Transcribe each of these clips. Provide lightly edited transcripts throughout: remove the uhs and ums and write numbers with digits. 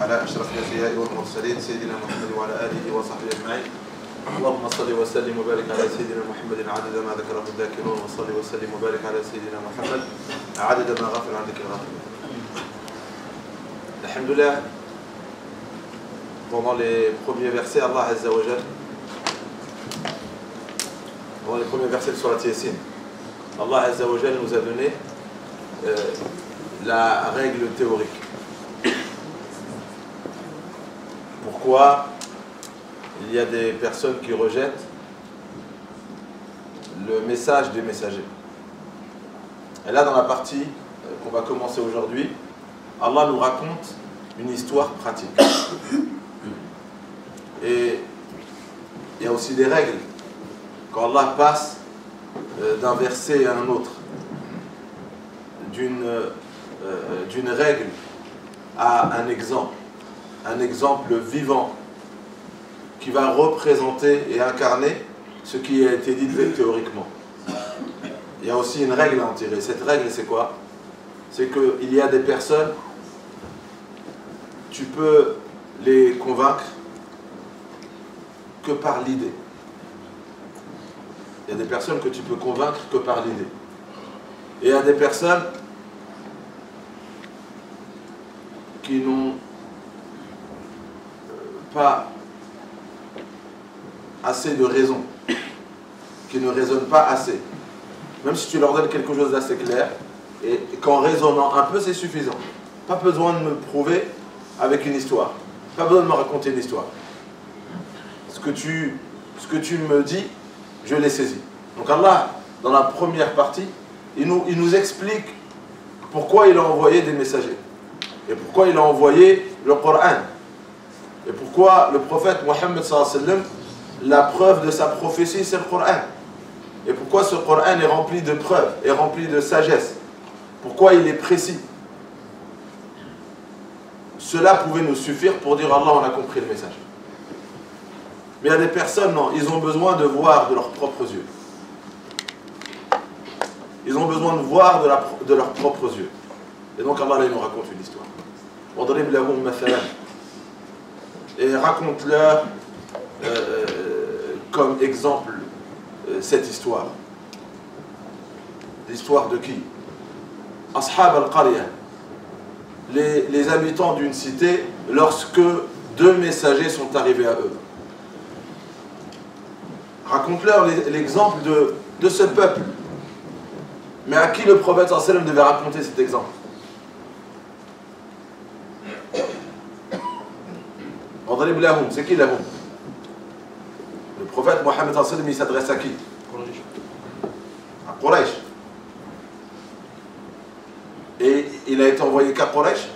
على أشرف الأنبياء والمرسلين سيدنا محمد وعلى آله وصحبه أجمعين. اللهم صل وسلم وبارك على سيدنا محمد عدد ما ذكره الذاكرون وصل وسلم وبارك على سيدنا محمد عدد ما غفل عن ذكر الغافلين. Alhamdoulilah, pendant les premiers versets, Allah Azza wa Jal, pendant les premiers versets de Surat Yasin, Allah Azza wa Jal nous a donné la règle théorique. Pourquoi il y a des personnes qui rejettent le message des messagers. Et là, dans la partie qu'on va commencer aujourd'hui, Allah nous raconte une histoire pratique. Et il y a aussi des règles. Quand Allah passe d'un verset à un autre, d'une règle à un exemple vivant qui va représenter et incarner ce qui a été dit théoriquement. Il y a aussi une règle à en tirer. Cette règle, c'est quoi? C'est qu'il y a des personnes, tu peux les convaincre que par l'idée. Il y a des personnes que tu peux convaincre que par l'idée. Et il y a des personnes qui n'ont pas assez de raison, qui ne raisonnent pas assez. Même si tu leur donnes quelque chose d'assez clair, et qu'en raisonnant un peu, c'est suffisant. Pas besoin de me prouver avec une histoire. Pas besoin de me raconter une histoire. Ce que tu me dis, je l'ai saisi. Donc Allah, dans la première partie, il nous explique pourquoi il a envoyé des messagers. Et pourquoi il a envoyé le Coran. Et pourquoi le prophète Mohammed sallallahu alayhi wa sallam, la preuve de sa prophétie, c'est le Coran. Et pourquoi ce Coran est rempli de preuves, est rempli de sagesse. Pourquoi il est précis. Cela pouvait nous suffire pour dire Allah, on a compris le message. Mais il y a des personnes, non, ils ont besoin de voir de leurs propres yeux. Ils ont besoin de voir de leurs propres yeux. Et donc Allah, là, il nous raconte une histoire. Et raconte-leur comme exemple cette histoire. L'histoire de qui? Ashab al-Qarya, les habitants d'une cité, lorsque deux messagers sont arrivés à eux. Raconte-leur l'exemple de ce peuple. Mais à qui le prophète sallallahu alayhi wa sallam devait raconter cet exemple? C'est qui lahum? Le prophète Mohammed sallallahu alayhi wa sallam, il s'adresse à qui? À Quraysh. Et il a été envoyé qu'à Quraysh.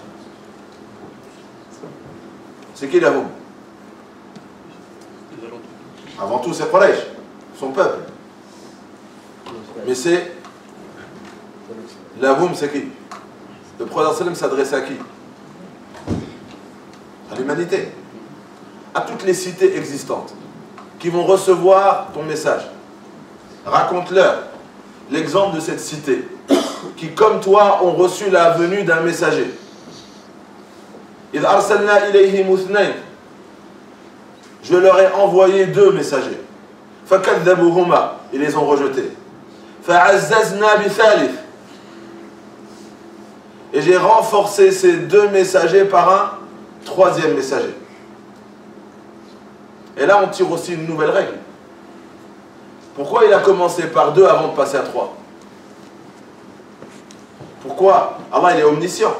C'est qui lahum? Avant tout, c'est Quraysh, son peuple. Mais c'est lahum, c'est qui? Le prophète sallallahu alayhi wa sallam s'adresse à qui? À l'humanité. À toutes les cités existantes qui vont recevoir ton message. Raconte-leur l'exemple de cette cité qui, comme toi, ont reçu la venue d'un messager. إِذْ أَرْسَلْنَا إِلَيْهِمُ اثْنَيْنِ. Je leur ai envoyé deux messagers. فَكَذَّبُوهُمَا. Ils les ont rejetés. فَعَزَّزْنَا بِثَالِثٍ. Et j'ai renforcé ces deux messagers par un troisième messager. Et là, on tire aussi une nouvelle règle. Pourquoi il a commencé par deux avant de passer à trois? Pourquoi? Allah, il est omniscient.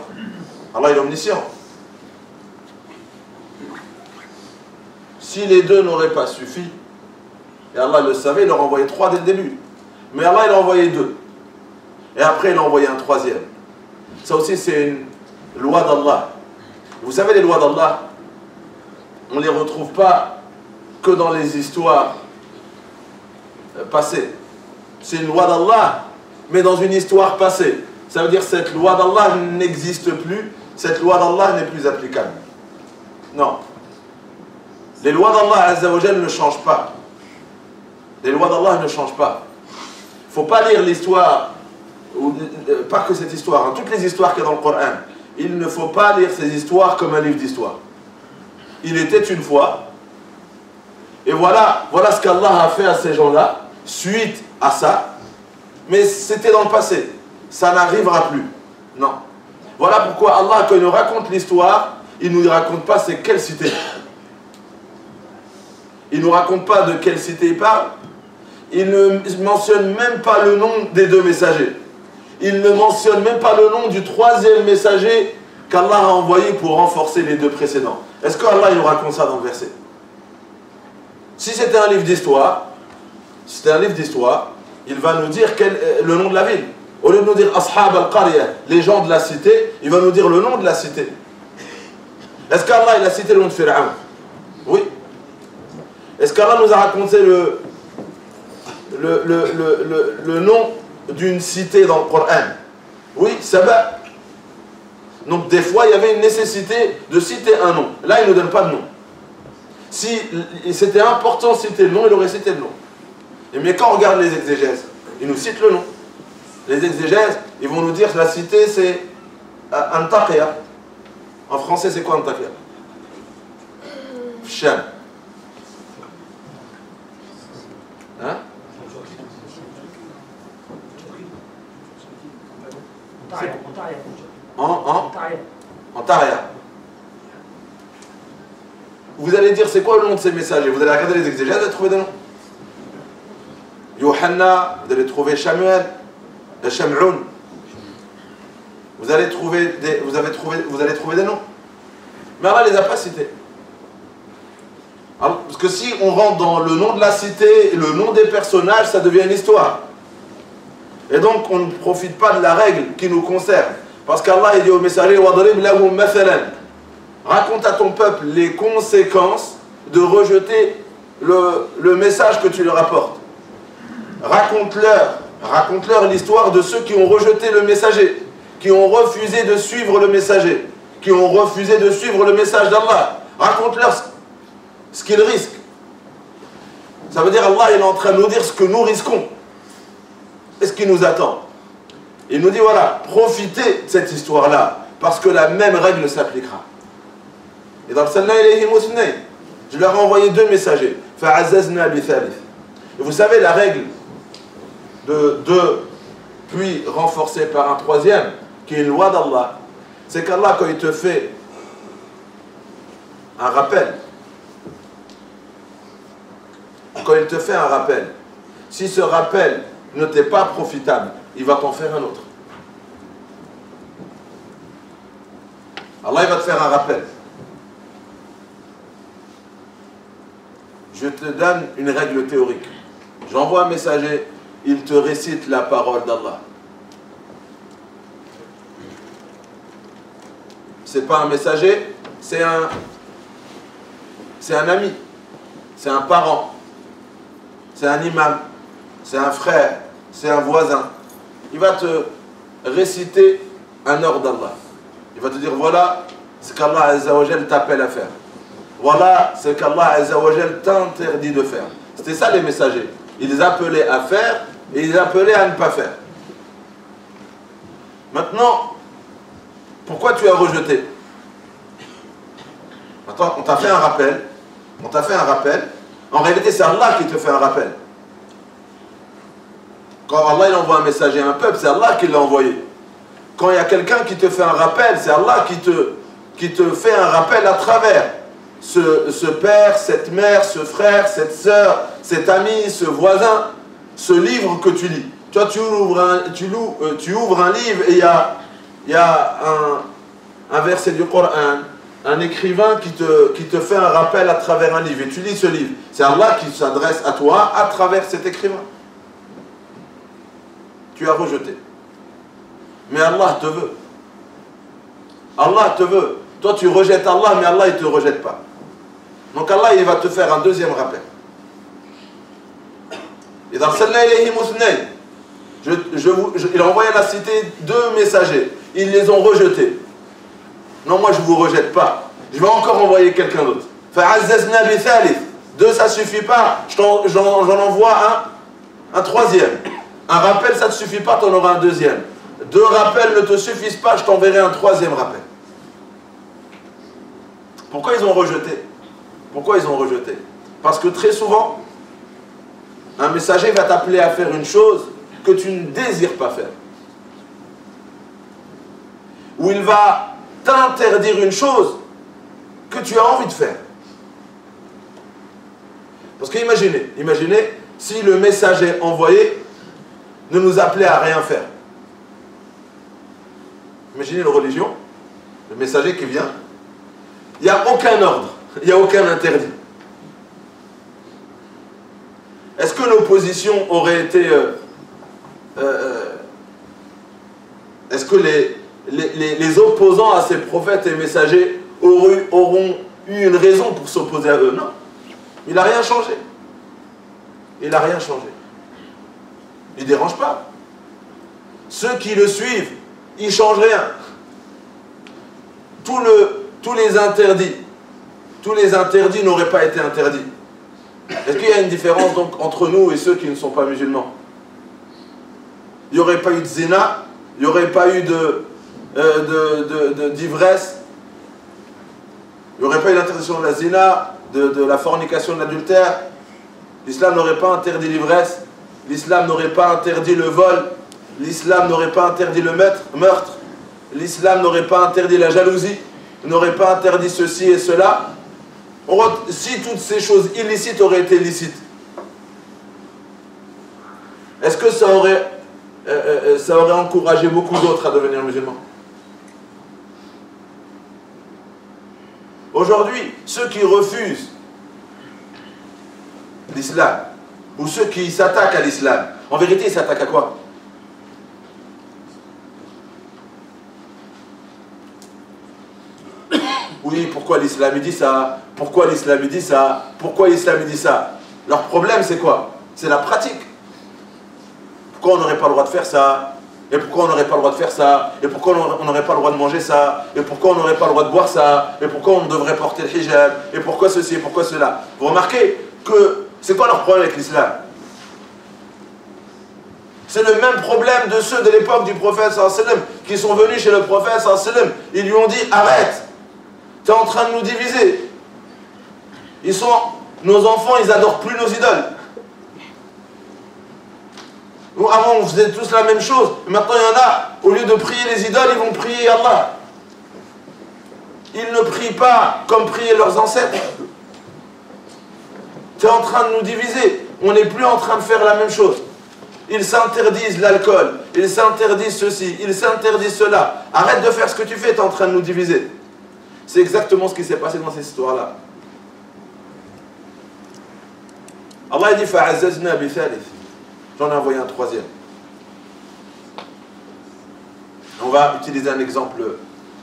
Allah, il est omniscient. Si les deux n'auraient pas suffi, et Allah le savait, il leur a envoyé trois dès le début. Mais Allah, il a envoyé deux. Et après, il a envoyé un troisième. Ça aussi, c'est une loi d'Allah. Vous savez, les lois d'Allah, on ne les retrouve pas que dans les histoires passées. C'est une loi d'Allah, mais dans une histoire passée. Ça veut dire que cette loi d'Allah n'existe plus, cette loi d'Allah n'est plus applicable. Non. Les lois d'Allah Azza wa Jal ne changent pas. Les lois d'Allah ne changent pas. Il ne faut pas lire l'histoire, pas que cette histoire, hein, toutes les histoires qu'il y a dans le Coran. il ne faut pas lire ces histoires comme un livre d'histoire. Il était une fois, et voilà ce qu'Allah a fait à ces gens-là, suite à ça, mais c'était dans le passé, ça n'arrivera plus. Non. Voilà pourquoi Allah, quand il nous raconte l'histoire, il ne nous raconte pas c'est quelle cité. Il ne nous raconte pas de quelle cité il parle. Il ne mentionne même pas le nom des deux messagers. Il ne mentionne même pas le nom du troisième messager qu'Allah a envoyé pour renforcer les deux précédents. Est-ce qu'Allah il nous raconte ça dans le verset? Si c'était un livre d'histoire, il va nous dire le nom de la ville. Au lieu de nous dire Ashab al-Qarya, les gens de la cité, il va nous dire le nom de la cité. Est-ce qu'Allah il a cité le nom de Pharaon? Oui. Est-ce qu'Allah nous a raconté le nom d'une cité dans le Coran? Oui, Saba. Donc des fois, il y avait une nécessité de citer un nom. Là, il ne nous donne pas de nom. Si c'était important de citer le nom, il aurait cité le nom. Mais quand on regarde les exégèses, ils nous citent le nom. Les exégèses, ils vont nous dire que la cité, c'est Antakya. En français, c'est quoi Antakya? Cham. Hein? En Taria. Vous allez dire c'est quoi le nom de ces messagers? Vous allez regarder les exégèses, vous allez trouver des noms. Yohanna, vous allez trouver Shamuel, Sham'un. Vous allez trouver des noms. Mais Allah ne les a pas cités. Alors, parce que si on rentre dans le nom de la cité et le nom des personnages, ça devient une histoire. Et donc on ne profite pas de la règle qui nous concerne. Parce qu'Allah dit au messager, raconte à ton peuple les conséquences de rejeter le message que tu leur apportes. Raconte-leur l'histoire de ceux qui ont rejeté le messager, qui ont refusé de suivre le messager, qui ont refusé de suivre le message d'Allah. Raconte-leur ce qu'ils risquent. Ça veut dire Allah il est en train de nous dire ce que nous risquons. Et ce qui nous attend. Il nous dit voilà, profitez de cette histoire-là, parce que la même règle s'appliquera. Et dans le Salna ilayhi musnay, je leur ai envoyé deux messagers. Fa'azazna bi thalith. Et vous savez la règle de deux, puis renforcée par un troisième, qui est une loi d'Allah, c'est qu'Allah, quand il te fait un rappel, si ce rappel ne t'est pas profitable, il va t'en faire un autre. Allah il va te faire un rappel. Je te donne une règle théorique. J'envoie un messager, il te récite la parole d'Allah. C'est pas un messager, c'est un ami, c'est un parent, c'est un imam, c'est un frère, c'est un voisin. Il va te réciter un ordre d'Allah. Il va te dire voilà ce qu'Allah Azza wa Jal t'appelle à faire. Voilà ce qu'Allah Azza wa Jal t'interdit de faire. C'était ça les messagers. Ils appelaient à faire et ils appelaient à ne pas faire. Maintenant, pourquoi tu as rejeté? Maintenant, on t'a fait un rappel. En réalité, c'est Allah qui te fait un rappel. Quand Allah il envoie un messager à un peuple, c'est Allah qui l'a envoyé. Quand il y a quelqu'un qui te fait un rappel, c'est Allah qui te fait un rappel à travers ce père, cette mère, ce frère, cette sœur, cet ami, ce voisin, ce livre que tu lis. Tu vois, tu ouvres un livre et il y a un verset du Coran, un écrivain qui te fait un rappel à travers un livre. Et tu lis ce livre. C'est Allah qui s'adresse à toi à travers cet écrivain. Tu as rejeté. Mais Allah te veut. Allah te veut. Toi tu rejettes Allah, mais Allah il ne te rejette pas. Donc Allah il va te faire un deuxième rappel. Et dans Salna ilayhi musnay, il a envoyé à la cité deux messagers. Ils les ont rejetés. Non, moi je ne vous rejette pas. Je vais encore envoyer quelqu'un d'autre. Fa'azzazna bi thalith. Deux ça ne suffit pas. J'en envoie un troisième. Un rappel ça ne suffit pas, tu en auras un deuxième. Deux rappels ne te suffisent pas, je t'enverrai un troisième rappel. Pourquoi ils ont rejeté? Pourquoi ils ont rejeté? Parce que très souvent, un messager va t'appeler à faire une chose que tu ne désires pas faire. Ou il va t'interdire une chose que tu as envie de faire. Parce que imaginez si le messager envoyé ne nous appelait à rien faire. Imaginez une religion, le messager qui vient, il n'y a aucun ordre, il n'y a aucun interdit. Est-ce que l'opposition aurait été... est-ce que les opposants à ces prophètes et messagers auront eu une raison pour s'opposer à eux? Non. Il n'a rien changé. Il n'a rien changé. Il ne dérange pas. Ceux qui le suivent, ils ne changent rien. Tous les interdits n'auraient pas été interdits. Est-ce qu'il y a une différence donc entre nous et ceux qui ne sont pas musulmans? Il n'y aurait pas eu de zina, il n'y aurait pas eu d'ivresse, il n'y aurait pas eu l'interdiction de la zina, de la fornication, de l'adultère. L'islam n'aurait pas interdit l'ivresse, l'islam n'aurait pas interdit le vol, l'islam n'aurait pas interdit le meurtre, l'islam n'aurait pas interdit la jalousie, n'aurait pas interdit ceci et cela. Si toutes ces choses illicites auraient été licites, est-ce que ça aurait encouragé beaucoup d'autres à devenir musulmans? Aujourd'hui, ceux qui refusent l'islam, ou ceux qui s'attaquent à l'islam, en vérité, ils s'attaquent à quoi? Oui, pourquoi l'islam dit ça? Pourquoi l'islam dit ça? Pourquoi l'islam dit ça? Leur problème, c'est quoi? C'est la pratique. Pourquoi on n'aurait pas le droit de faire ça? Et pourquoi on n'aurait pas le droit de faire ça? Et pourquoi on n'aurait pas le droit de manger ça? Et pourquoi on n'aurait pas le droit de boire ça? Et pourquoi on devrait porter le hijab? Et pourquoi ceci? Et pourquoi cela? Vous remarquez que c'est quoi leur problème avec l'islam? C'est le même problème de ceux de l'époque du prophète sallallahu alayhi wa sallam qui sont venus chez le prophète sallallahu alayhi wa sallam. Ils lui ont dit: arrête, tu es en train de nous diviser. Nos enfants, ils adorent plus nos idoles. Nous, avant, on faisait tous la même chose. Maintenant, il y en a, au lieu de prier les idoles, ils vont prier Allah. Ils ne prient pas comme priaient leurs ancêtres. Tu es en train de nous diviser. On n'est plus en train de faire la même chose. Ils s'interdisent l'alcool. Ils s'interdisent ceci. Ils s'interdisent cela. Arrête de faire ce que tu fais, tu es en train de nous diviser. C'est exactement ce qui s'est passé dans cette histoire-là. Allah dit: fa'azzazna bi thalith. J'en ai envoyé un troisième. On va utiliser un exemple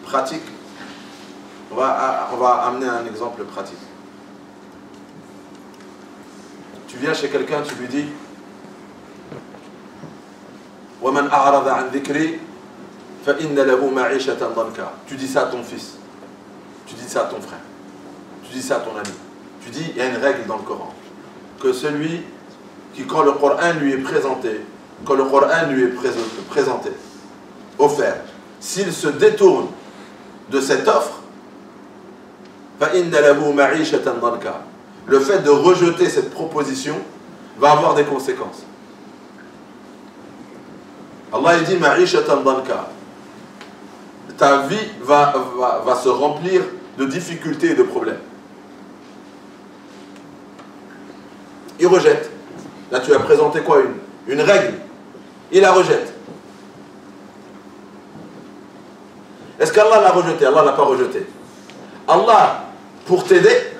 pratique. On va amener un exemple pratique. Tu viens chez quelqu'un, tu lui dis: وَمَنْ أَعْرَضَ عَنْ ذِكْرِي فَإِنَّ لَهُ مَعِيشَةً ضَنْكًا. Tu dis ça à ton fils. Tu dis ça à ton frère. Tu dis ça à ton ami. Tu dis, il y a une règle dans le Coran. Que celui qui, quand le Coran lui est présenté, offert, s'il se détourne de cette offre, فَإِنَّ لَهُ مَعِيشَةً ضَنْكًا. Le fait de rejeter cette proposition va avoir des conséquences. Allah il dit: ma'ishatan danka. Ta vie va se remplir de difficultés et de problèmes. Il rejette. Là, tu as présenté quoi? Une règle. Il la rejette. Est-ce qu'Allah l'a rejeté? Allah ne l'a pas rejeté. Allah, pour t'aider,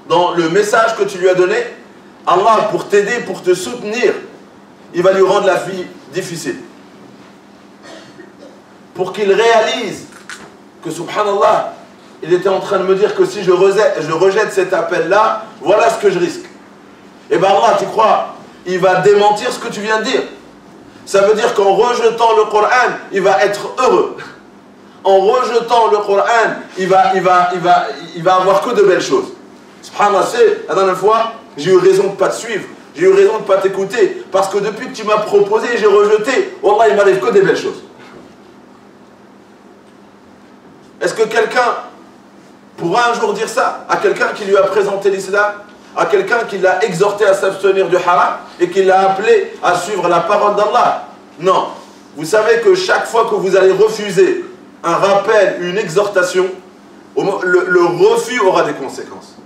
dans le message que tu lui as donné, Allah, pour t'aider, pour te soutenir, il va lui rendre la vie difficile. Pour qu'il réalise que, subhanallah, il était en train de me dire que si je rejette cet appel-là, voilà ce que je risque. Et bien Allah, tu crois, il va démentir ce que tu viens de dire. Ça veut dire qu'en rejetant le Coran, il va être heureux. En rejetant le Coran, il va avoir que de belles choses. Subhanallah, c'est la dernière fois, j'ai eu raison de ne pas te suivre. J'ai eu raison de ne pas t'écouter. Parce que depuis que tu m'as proposé, j'ai rejeté. Wallah, il m'arrive que des belles choses. Est-ce que quelqu'un pourra un jour dire ça à quelqu'un qui lui a présenté l'islam, à quelqu'un qui l'a exhorté à s'abstenir du haram et qui l'a appelé à suivre la parole d'Allah? Non. Vous savez que chaque fois que vous allez refuser un rappel, une exhortation, le refus aura des conséquences.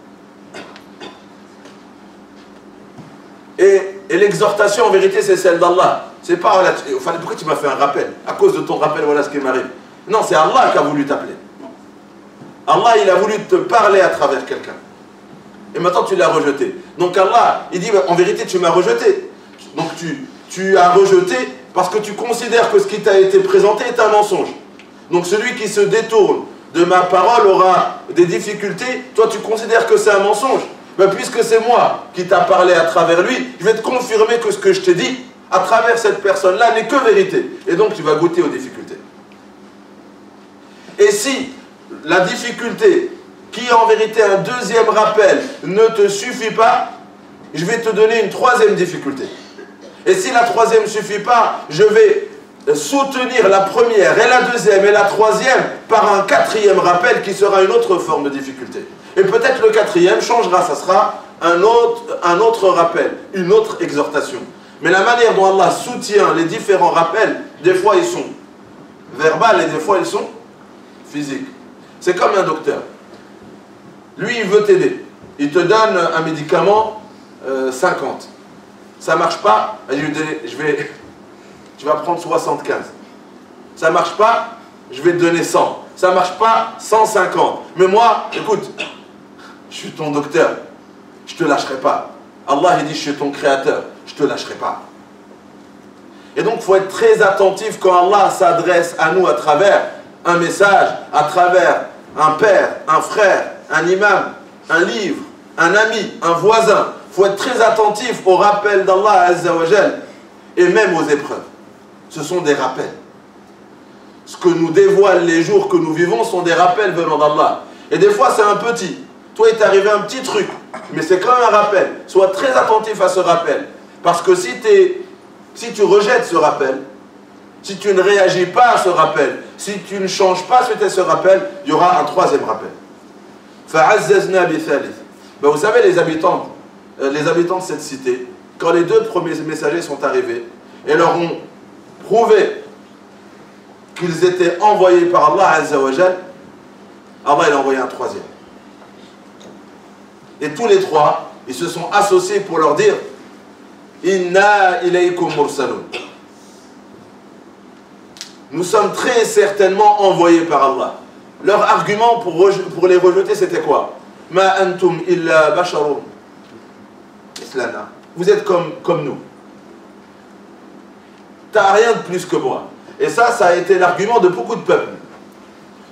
Et l'exhortation, en vérité, c'est celle d'Allah. C'est pas, voilà, pourquoi tu m'as fait un rappel? À cause de ton rappel, voilà ce qui m'arrive. Non, c'est Allah qui a voulu t'appeler. Allah, il a voulu te parler à travers quelqu'un. Et maintenant, tu l'as rejeté. Donc Allah, il dit, en vérité, tu m'as rejeté. Donc tu as rejeté parce que tu considères que ce qui t'a été présenté est un mensonge. Donc celui qui se détourne de ma parole aura des difficultés. Toi, tu considères que c'est un mensonge. Ben, puisque c'est moi qui t'a parlé à travers lui, je vais te confirmer que ce que je t'ai dit à travers cette personne-là n'est que vérité. Et donc tu vas goûter aux difficultés. Et si la difficulté, qui est en vérité un deuxième rappel, ne te suffit pas, je vais te donner une troisième difficulté. Et si la troisième ne suffit pas, je vais soutenir la première et la deuxième et la troisième par un quatrième rappel qui sera une autre forme de difficulté. Et peut-être le quatrième changera, ça sera un autre rappel, une autre exhortation. Mais la manière dont Allah soutient les différents rappels, des fois ils sont verbales et des fois ils sont physiques. C'est comme un docteur. Lui, il veut t'aider. Il te donne un médicament 50. Ça ne marche pas, tu vas prendre 75. Ça ne marche pas, je vais te donner 100. Ça ne marche pas, 150. Mais moi, écoute, je suis ton docteur, je ne te lâcherai pas. Allah, il dit, je suis ton créateur, je ne te lâcherai pas. Et donc, il faut être très attentif quand Allah s'adresse à nous à travers un message, à travers un père, un frère, un imam, un livre, un ami, un voisin. Il faut être très attentif au rappel d'Allah Azza wa Jal et même aux épreuves. Ce sont des rappels. Ce que nous dévoilent les jours que nous vivons sont des rappels venant d'Allah. Et des fois, c'est un petit. Toi, il t'est arrivé un petit truc, mais c'est quand même un rappel. Sois très attentif à ce rappel. Parce que si tu rejettes ce rappel, si tu ne réagis pas à ce rappel, si tu ne changes pas suite à ce rappel, il y aura un troisième rappel. Ben, vous savez, les habitants de cette cité, quand les deux premiers messagers sont arrivés et leur ont prouvé qu'ils étaient envoyés par Allah Azza wa Jal, Allah il a envoyé un troisième. Et tous les trois, ils se sont associés pour leur dire Inna ilaykum mursalun. Nous sommes très certainement envoyés par Allah. Leur argument pour les rejeter, c'était quoi? Ma antum illa basharun mislana. Vous êtes comme nous. T'as rien de plus que moi. Et ça a été l'argument de beaucoup de peuples.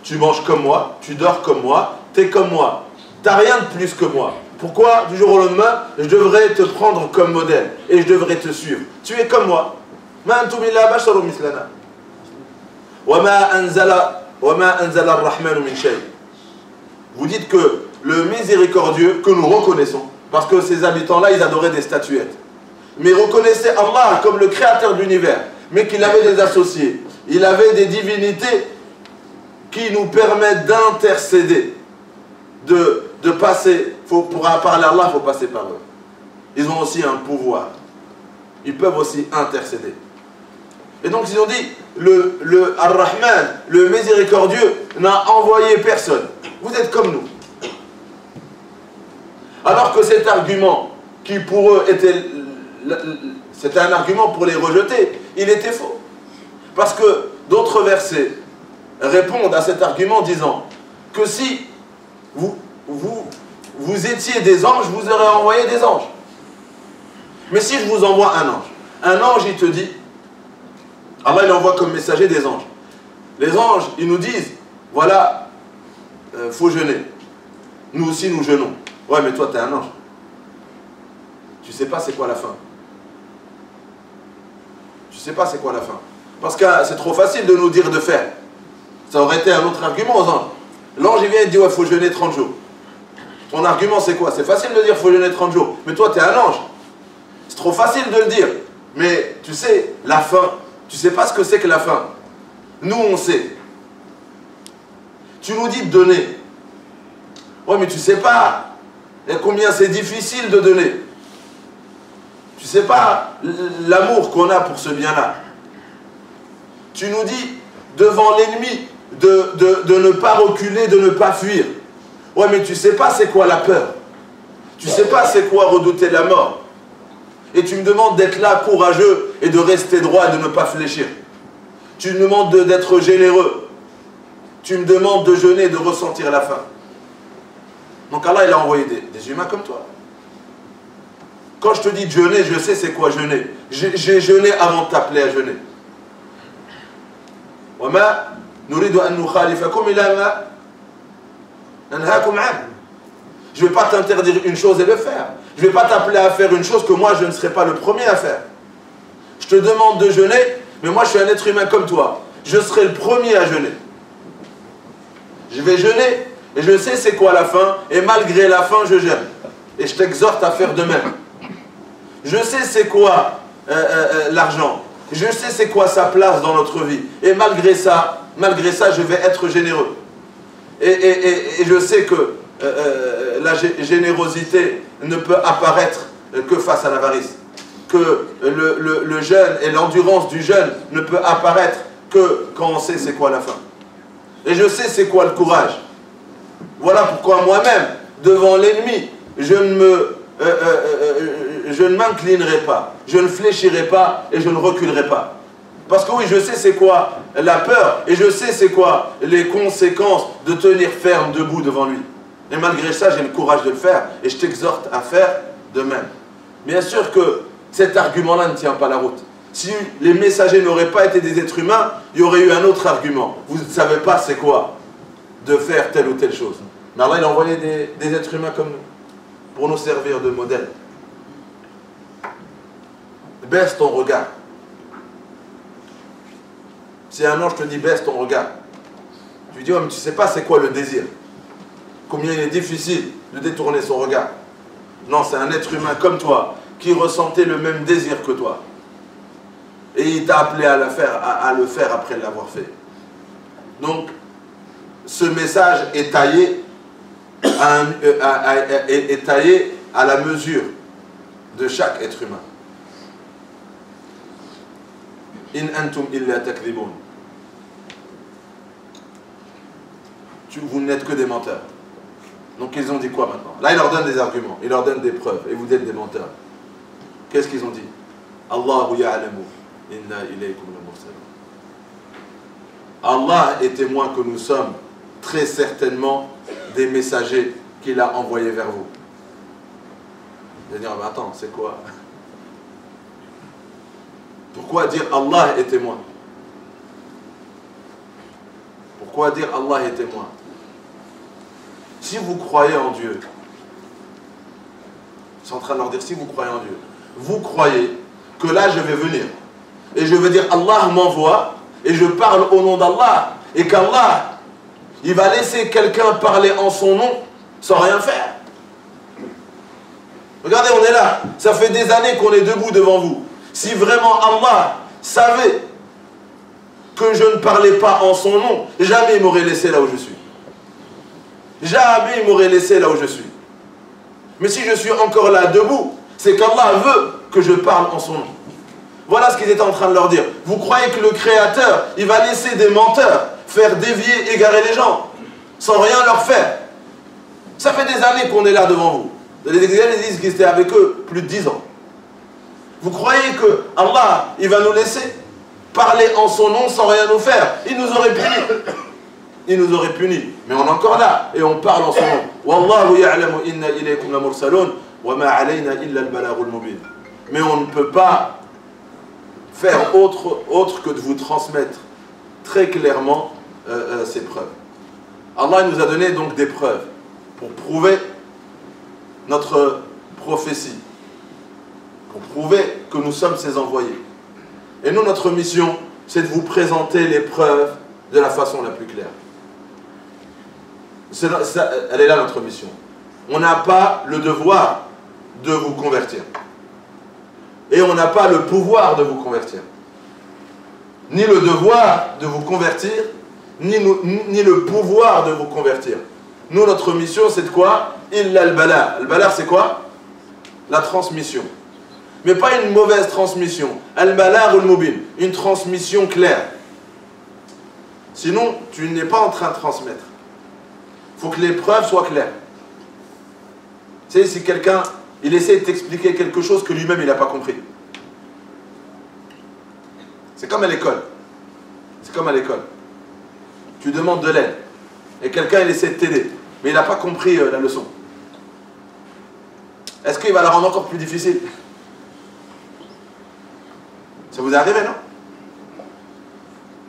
Tu manges comme moi, tu dors comme moi, t'es comme moi. T'as rien de plus que moi. Pourquoi, du jour au lendemain, je devrais te prendre comme modèle et je devrais te suivre? Tu es comme moi. Ma antum illa basharun mislana. Vous dites que le miséricordieux que nous reconnaissons, parce que ces habitants-là, ils adoraient des statuettes, mais reconnaissaient Allah comme le créateur de l'univers, mais qu'il avait des associés, il avait des divinités qui nous permettent d'intercéder, de passer, pour parler à Allah, il faut passer par eux. Ils ont aussi un pouvoir, ils peuvent aussi intercéder. Et donc ils ont dit, le Ar-Rahman, le miséricordieux, n'a envoyé personne. Vous êtes comme nous. Alors que cet argument, qui pour eux c'était un argument pour les rejeter, il était faux. Parce que d'autres versets répondent à cet argument disant que si vous étiez des anges, vous aurez envoyé des anges. Mais si je vous envoie un ange il te dit, Allah il envoie comme messager des anges. Les anges, ils nous disent, voilà, faut jeûner. Nous aussi, nous jeûnons. Ouais, mais toi, tu es un ange. Tu sais pas c'est quoi la fin. Tu sais pas c'est quoi la fin. Parce que c'est trop facile de nous dire de faire. Ça aurait été un autre argument aux anges. L'ange, il vient et dit, ouais, faut jeûner 30 jours. Ton argument, c'est quoi? C'est facile de dire, faut jeûner 30 jours. Mais toi, tu es un ange. C'est trop facile de le dire. Mais tu sais, la fin, tu sais pas ce que c'est que la fin. Nous, on sait. Tu nous dis de donner. Ouais, mais tu sais pas combien c'est difficile de donner. Tu sais pas l'amour qu'on a pour ce bien-là. Tu nous dis devant l'ennemi de ne pas reculer, de ne pas fuir. Ouais, mais tu sais pas c'est quoi la peur. Tu sais pas c'est quoi redouter la mort. Et tu me demandes d'être là, courageux, et de rester droit, et de ne pas fléchir. Tu me demandes d'être généreux. Tu me demandes de jeûner et de ressentir la faim. Donc Allah, il a envoyé des humains comme toi. Quand je te dis de jeûner, je sais c'est quoi jeûner. J'ai jeûné avant de t'appeler à jeûner. Je ne vais pas t'interdire une chose et le faire. Je ne vais pas t'appeler à faire une chose que moi je ne serai pas le premier à faire. Je te demande de jeûner, mais moi je suis un être humain comme toi. Je serai le premier à jeûner. Je vais jeûner et je sais c'est quoi la faim, et malgré la faim je jeûne. Et je t'exhorte à faire de même. Je sais c'est quoi l'argent. Je sais c'est quoi sa place dans notre vie. Et malgré ça je vais être généreux. Et je sais que la générosité ne peut apparaître que face à l'avarice. Que le jeûne et l'endurance du jeûne ne peut apparaître que quand on sait c'est quoi la faim. Et je sais c'est quoi le courage. Voilà pourquoi moi-même, devant l'ennemi, je ne m'inclinerai pas, je ne fléchirai pas et je ne reculerai pas. Parce que oui, je sais c'est quoi la peur et je sais c'est quoi les conséquences de tenir ferme debout devant lui. Et malgré ça, j'ai le courage de le faire et je t'exhorte à faire de même. Bien sûr que cet argument-là ne tient pas la route. Si les messagers n'auraient pas été des êtres humains, il y aurait eu un autre argument. Vous ne savez pas c'est quoi de faire telle ou telle chose. Mais Allah, il a envoyé des êtres humains comme nous pour nous servir de modèle. Baisse ton regard. Si un ange te dit baisse ton regard, tu lui dis, oh, mais tu ne sais pas c'est quoi le désir. Combien il est difficile de détourner son regard. Non, c'est un être humain comme toi qui ressentait le même désir que toi. Et il t'a appelé à le faire après l'avoir fait. Donc, ce message est taillé à la mesure de chaque être humain. In antum illa takdhibun. Vous n'êtes que des menteurs. Donc ils ont dit quoi maintenant? Là, il leur donne des arguments, il leur donne des preuves, et vous êtes des menteurs. Qu'est-ce qu'ils ont dit? Allahu ya'lamu inna ilaykum lamursalun. Allah est témoin que nous sommes très certainement des messagers qu'il a envoyés vers vous. Vous allez dire, mais attends, c'est quoi? Pourquoi dire Allah est témoin? Pourquoi dire Allah est témoin? Si vous croyez en Dieu, je suis en train de leur dire, si vous croyez en Dieu, vous croyez que là je vais venir et je vais dire Allah m'envoie et je parle au nom d'Allah et qu'Allah il va laisser quelqu'un parler en son nom sans rien faire. Regardez, on est là, ça fait des années qu'on est debout devant vous. Si vraiment Allah savait que je ne parlais pas en son nom, jamais il m'aurait laissé là où je suis. Jamais il m'aurait laissé là où je suis. Mais si je suis encore là debout, c'est qu'Allah veut que je parle en son nom. Voilà ce qu'ils étaient en train de leur dire. Vous croyez que le Créateur, il va laisser des menteurs faire dévier, égarer les gens, sans rien leur faire? Ça fait des années qu'on est là devant vous. Les exilés disent qu'ils étaient avec eux plus de 10 ans. Vous croyez que Allah, il va nous laisser parler en son nom sans rien nous faire? Il nous aurait punis. Il nous aurait punis. Mais on est encore là et on parle en son nom. Wallahu ya'lamu inna ilaykum lamursalun wa ma alayna illa al-balaghul mubin. Mais on ne peut pas faire autre que de vous transmettre très clairement ces preuves. Allah nous a donné donc des preuves pour prouver notre prophétie, pour prouver que nous sommes ses envoyés. Et nous, notre mission, c'est de vous présenter les preuves de la façon la plus claire. Elle est là notre mission. On n'a pas le devoir de vous convertir. Et on n'a pas le pouvoir de vous convertir. Ni le devoir de vous convertir, ni le pouvoir de vous convertir. Nous, notre mission, c'est de quoi? Illa al-bala. Al-bala, c'est quoi? La transmission. Mais pas une mauvaise transmission. Al-bala al-mubin. Une transmission claire. Sinon, tu n'es pas en train de transmettre. Il faut que les preuves soient claires. Tu sais, si quelqu'un, il essaie de t'expliquer quelque chose que lui-même, il n'a pas compris. C'est comme à l'école. C'est comme à l'école. Tu demandes de l'aide. Et quelqu'un, il essaie de t'aider. Mais il n'a pas compris la leçon. Est-ce qu'il va la rendre encore plus difficile? Ça vous est arrivé, non?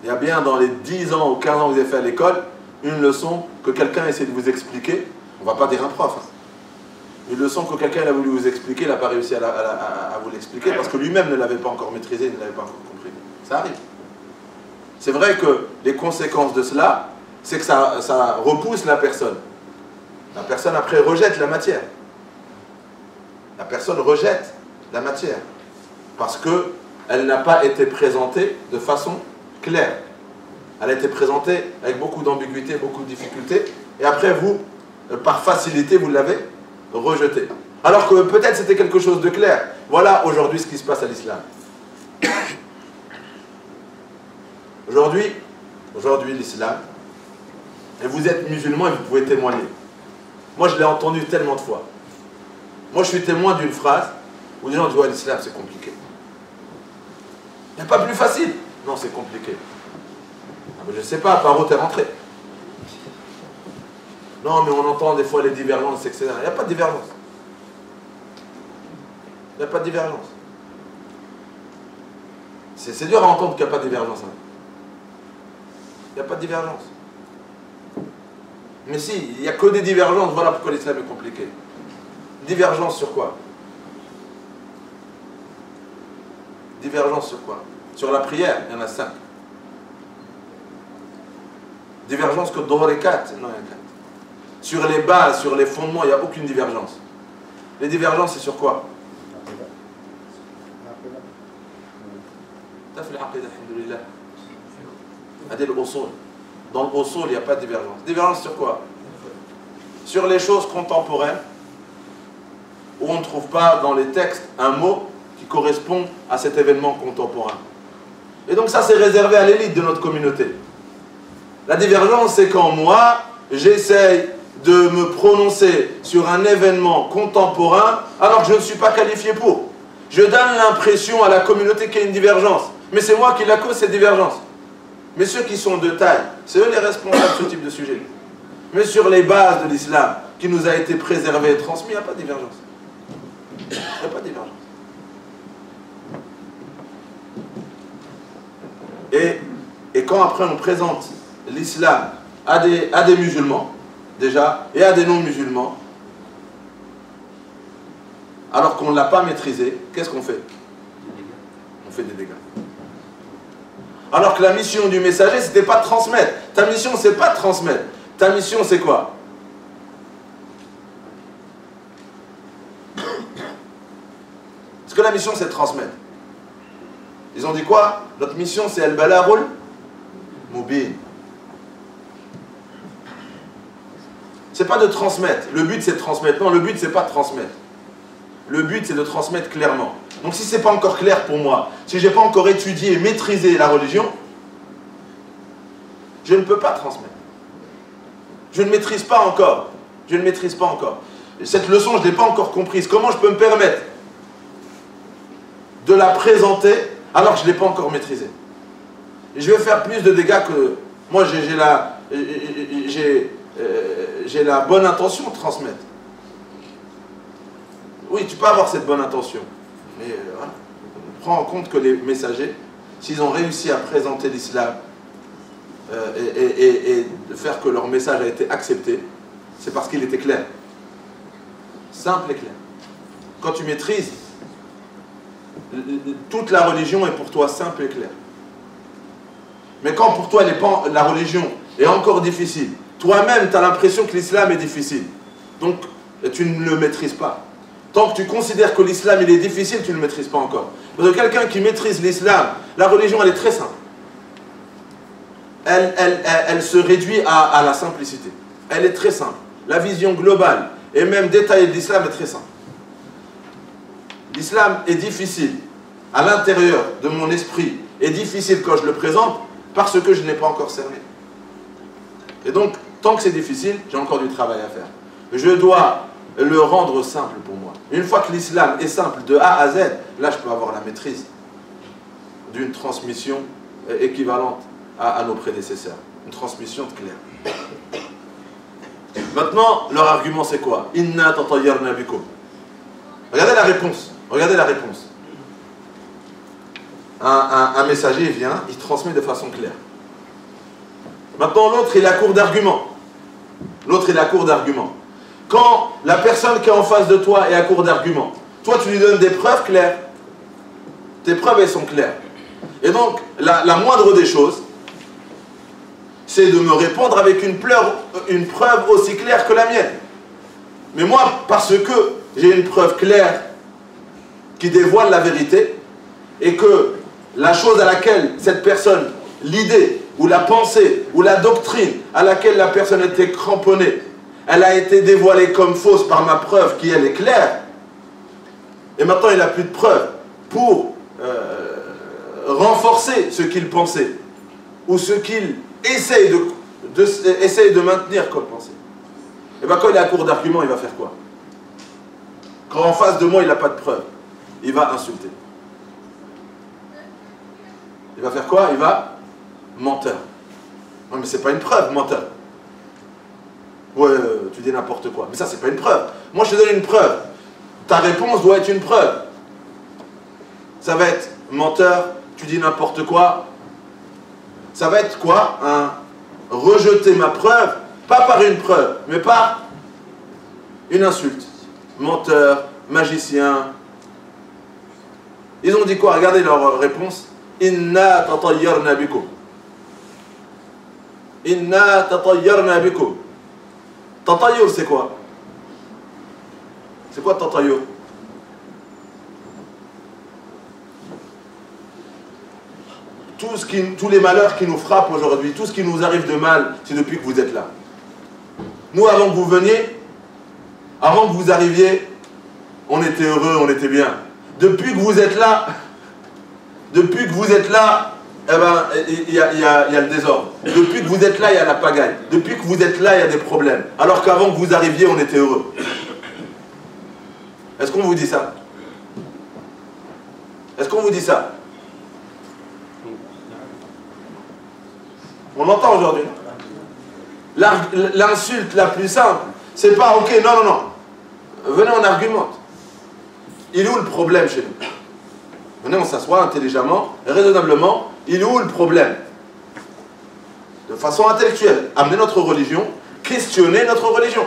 Il y a bien dans les 10 ans ou 15 ans que vous avez fait à l'école, une leçon que quelqu'un essaie de vous expliquer. On ne va pas dire un prof. Hein. Une leçon que quelqu'un a voulu vous expliquer, il n'a pas réussi à vous l'expliquer parce que lui-même ne l'avait pas encore maîtrisé, ne l'avait pas encore compris. Ça arrive. C'est vrai que les conséquences de cela, c'est que ça repousse la personne. La personne après rejette la matière. La personne rejette la matière parce qu'elle n'a pas été présentée de façon claire. Elle a été présentée avec beaucoup d'ambiguïté, beaucoup de difficultés, et après vous, par facilité, vous l'avez rejetée. Alors que peut-être c'était quelque chose de clair. Voilà aujourd'hui ce qui se passe à l'islam. Aujourd'hui l'islam, et vous êtes musulman et vous pouvez témoigner. Moi je l'ai entendu tellement de fois. Moi je suis témoin d'une phrase où les gens disent ouais, l'islam c'est compliqué. Il n'y a pas plus facile. Non, c'est compliqué. Ah, mais je ne sais pas, par où t'es rentré. Non, mais on entend des fois les divergences, etc. Il n'y a pas de divergence. Il n'y a pas de divergence. C'est dur à entendre qu'il n'y a pas de divergence. Hein. Il n'y a pas de divergence. Mais si, il n'y a que des divergences, voilà pourquoi l'islam est compliqué. Divergence sur quoi? Divergence sur quoi? Sur la prière, il y en a 5. Divergence que dans les 4, non, il y en a 4. Sur les bases, sur les fondements, il n'y a aucune divergence. Les divergences, c'est sur quoi? Dans le usul, il n'y a pas de divergence. Divergence sur quoi? Sur les choses contemporaines, où on ne trouve pas dans les textes un mot qui correspond à cet événement contemporain. Et donc ça, c'est réservé à l'élite de notre communauté. La divergence, c'est quand moi, j'essaye de me prononcer sur un événement contemporain alors que je ne suis pas qualifié pour. Je donne l'impression à la communauté qu'il y a une divergence. Mais c'est moi qui la cause, cette divergence. Mais ceux qui sont de taille, c'est eux les responsables de ce type de sujet. Mais sur les bases de l'islam, qui nous a été préservé et transmis, il n'y a pas de divergence. Il n'y a pas de divergence. Et quand après on présente l'islam à des musulmans, déjà, et à des non-musulmans, alors qu'on ne l'a pas maîtrisé, qu'est-ce qu'on fait? On fait des dégâts. Alors que la mission du messager, c'était pas de transmettre. Ta mission, c'est pas de transmettre. Ta mission, c'est quoi? Parce que la mission, c'est de transmettre. Ils ont dit quoi? Notre mission, c'est al-balagul mubin. C'est pas de transmettre. Le but, c'est de transmettre. Non, le but, c'est pas de transmettre. Le but, c'est de transmettre clairement. Donc, si c'est pas encore clair pour moi, si j'ai pas encore étudié et maîtrisé la religion, je ne peux pas transmettre. Je ne maîtrise pas encore. Je ne maîtrise pas encore. Cette leçon, je ne l'ai pas encore comprise. Comment je peux me permettre de la présenter alors que je ne l'ai pas encore maîtrisée? Et je vais faire plus de dégâts que... Moi, j'ai la bonne intention de transmettre. Oui, tu peux avoir cette bonne intention. Mais voilà. Prends en compte que les messagers, s'ils ont réussi à présenter l'islam et de faire que leur message a été accepté, c'est parce qu'il était clair. Simple et clair. Quand tu maîtrises, toute la religion est pour toi simple et claire. Mais quand pour toi la religion est encore difficile, toi-même tu as l'impression que l'islam est difficile. Donc tu ne le maîtrises pas. Tant que tu considères que l'islam il est difficile, tu ne le maîtrises pas encore. Parce que quelqu'un qui maîtrise l'islam, la religion elle est très simple. elle se réduit à la simplicité. Elle est très simple. La vision globale et même détaillée de l'islam est très simple. L'islam est difficile à l'intérieur de mon esprit, est difficile quand je le présente parce que je n'ai pas encore cerné. Et donc, tant que c'est difficile, j'ai encore du travail à faire. Je dois le rendre simple pour moi. Une fois que l'islam est simple de A à Z, là je peux avoir la maîtrise d'une transmission équivalente à nos prédécesseurs. Une transmission claire. Maintenant, leur argument c'est quoi? Inna tatayyarna bikum. Regardez la réponse. Regardez la réponse. Un messager vient, il transmet de façon claire. Maintenant, l'autre, il a court d'arguments. L'autre, il a court d'arguments. Quand la personne qui est en face de toi est à court d'arguments, toi, tu lui donnes des preuves claires. Tes preuves, elles sont claires. Et donc, la moindre des choses, c'est de me répondre avec une preuve aussi claire que la mienne. Mais moi, parce que j'ai une preuve claire qui dévoile la vérité, et que la chose à laquelle cette personne, l'idée, ou la pensée, ou la doctrine à laquelle la personne était cramponnée, elle a été dévoilée comme fausse par ma preuve qui, elle, est claire, et maintenant il n'a plus de preuves pour renforcer ce qu'il pensait, ou ce qu'il essaye de maintenir comme pensée. Et bien quand il est à court d'arguments, il va faire quoi? Quand en face de moi, il n'a pas de preuves, il va insulter. Il va faire quoi? Il va menteur. Non mais c'est pas une preuve, menteur. Ouais, tu dis n'importe quoi. Mais ça, c'est pas une preuve. Moi, je te donne une preuve. Ta réponse doit être une preuve. Ça va être menteur, tu dis n'importe quoi. Ça va être quoi? Rejeter ma preuve, pas par une preuve, mais par une insulte. Menteur, magicien. Ils ont dit quoi? Regardez leur réponse. Inna tatayyarna bikum. Inna tatayyarna bikum. Tatayyur, c'est quoi? C'est quoi tatayyur? Tous les malheurs qui nous frappent aujourd'hui, tout ce qui nous arrive de mal, c'est depuis que vous êtes là. Nous, avant que vous veniez, avant que vous arriviez, on était heureux, on était bien. Depuis que vous êtes là, eh ben, il y a le désordre. Depuis que vous êtes là, il y a la pagaille. Depuis que vous êtes là, il y a des problèmes. Alors qu'avant que vous arriviez, on était heureux. Est-ce qu'on vous dit ça? Est-ce qu'on vous dit ça? On l'entend aujourd'hui. L'insulte la plus simple, c'est pas ok, non. Venez, on argumente. Il est où le problème chez nous? Venez, on s'assoit intelligemment, raisonnablement. Il est où le problème? De façon intellectuelle. Amenez notre religion, questionnez notre religion.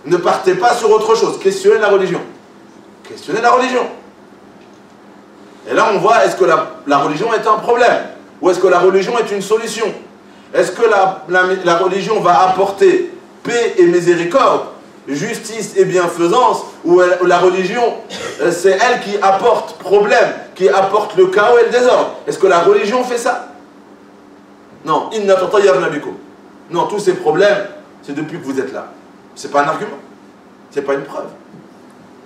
Ne partez pas sur autre chose, questionnez la religion. Questionnez la religion. Et là, on voit, est-ce que la religion est un problème? Ou est-ce que la religion est une solution? Est-ce que la religion va apporter paix et miséricorde, justice et bienfaisance, ou la religion, c'est elle qui apporte problème, qui apporte le chaos et le désordre? Est-ce que la religion fait ça? Non. Inna tatayyarna bikum. Non, tous ces problèmes, c'est depuis que vous êtes là. C'est pas un argument. C'est pas une preuve.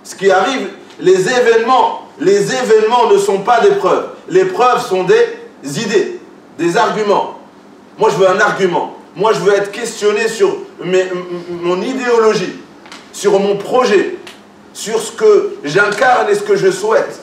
Ce qui arrive, les événements ne sont pas des preuves. Les preuves sont des idées, des arguments. Moi, je veux un argument. Moi, je veux être questionné sur mon idéologie, sur mon projet, sur ce que j'incarne et ce que je souhaite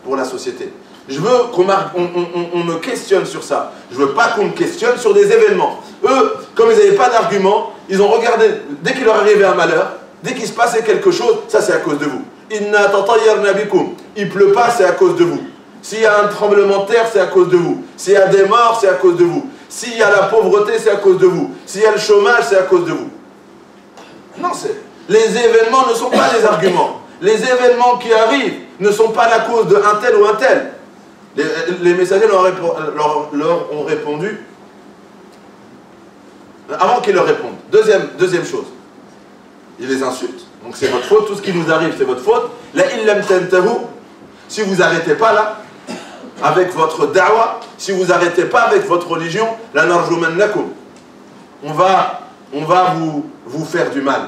pour la société. Je veux qu'on me questionne sur ça. Je ne veux pas qu'on me questionne sur des événements. Eux, comme ils n'avaient pas d'argument, ils ont regardé, dès qu'il leur arrivait un malheur, dès qu'il se passait quelque chose, ça c'est à cause de vous. Inna tatayyarna bikum. Il pleut pas, c'est à cause de vous. S'il y a un tremblement de terre, c'est à cause de vous. S'il y a des morts, c'est à cause de vous. S'il y a la pauvreté, c'est à cause de vous. S'il y a le chômage, c'est à cause de vous. Non, les événements ne sont pas des arguments. Les événements qui arrivent ne sont pas la cause d'un tel ou un tel. Les messagers leur ont répondu avant qu'ils leur répondent. Deuxième chose, ils les insultent. Donc c'est votre faute, tout ce qui nous arrive c'est votre faute. La illam tantahu, si vous n'arrêtez pas là, avec votre da'wa, si vous n'arrêtez pas avec votre religion, la narjumannakum. On va vous faire du mal.